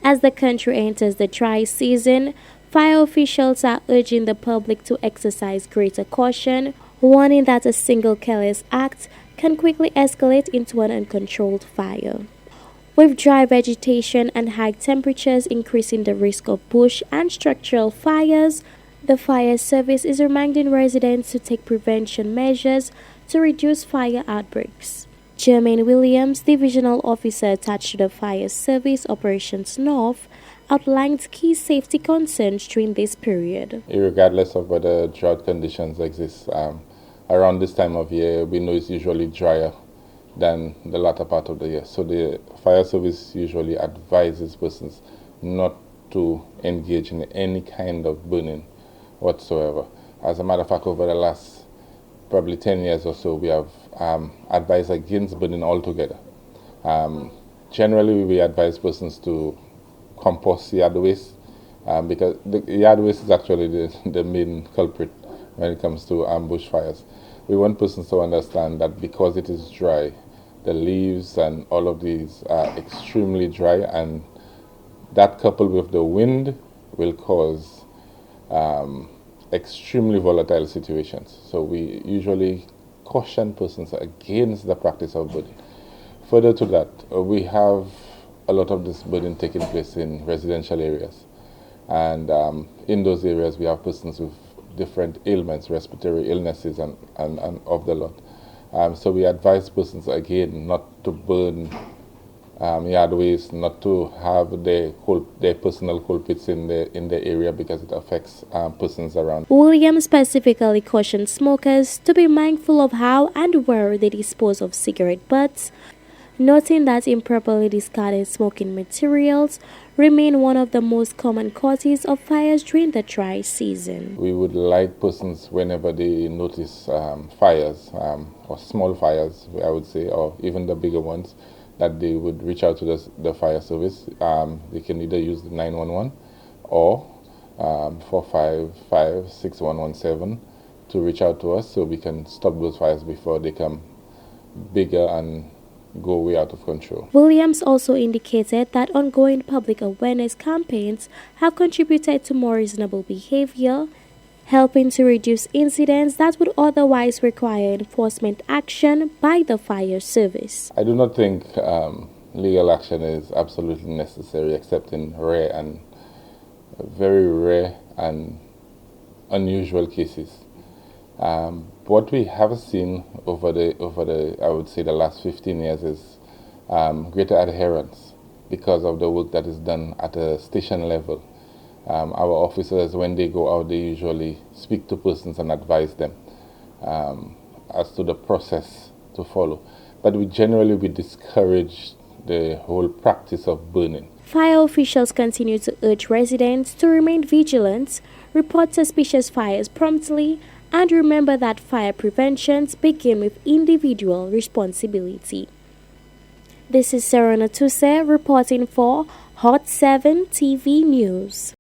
As the country enters the dry season, fire officials are urging the public to exercise greater caution, warning that a single careless act can quickly escalate into an uncontrolled fire. With dry vegetation and high temperatures increasing the risk of bush and structural fires, the fire service is reminding residents to take prevention measures to reduce fire outbreaks. Jermaine Williams, Divisional Officer attached to the Fire Service Operations North, outlined key safety concerns during this period. Regardless of whether drought conditions exist, around this time of year, we know it's usually drier than the latter part of the year. So the fire service usually advises persons not to engage in any kind of burning whatsoever. As a matter of fact, over the last probably 10 years or so, we have advised against burning altogether. Generally, we advise persons to compost yard waste because the yard waste is actually the main culprit when it comes to bush fires. We want persons to understand that because it is dry, the leaves and all of these are extremely dry, and that coupled with the wind will cause extremely volatile situations. So we usually caution persons against the practice of burning. Further to that, we have a lot of this burning taking place in residential areas. And in those areas, we have persons with different ailments, respiratory illnesses, and of the lot. So we advise persons again not to burn yard waste, not to have their personal culprits in the area because it affects persons around. Williams specifically cautioned smokers to be mindful of how and where they dispose of cigarette butts, noting that improperly discarded smoking materials remain one of the most common causes of fires during the dry season. We would like persons, whenever they notice fires, or small fires, I would say, or even the bigger ones, that they would reach out to the fire service. They can either use the 911 or 455-6117 to reach out to us so we can stop those fires before they become bigger and go way out of control. Williams also indicated that ongoing public awareness campaigns have contributed to more reasonable behavior, helping to reduce incidents that would otherwise require enforcement action by the fire service. I do not think legal action is absolutely necessary except in very rare and unusual cases. What we have seen over the I would say the last 15 years is greater adherence because of the work that is done at a station level. Our officers, when they go out, they usually speak to persons and advise them as to the process to follow. But we discourage the whole practice of burning. Fire officials continue to urge residents to remain vigilant, report suspicious fires promptly, and remember that fire prevention begins with individual responsibility. This is Serena Tuse reporting for Hot 7 TV News.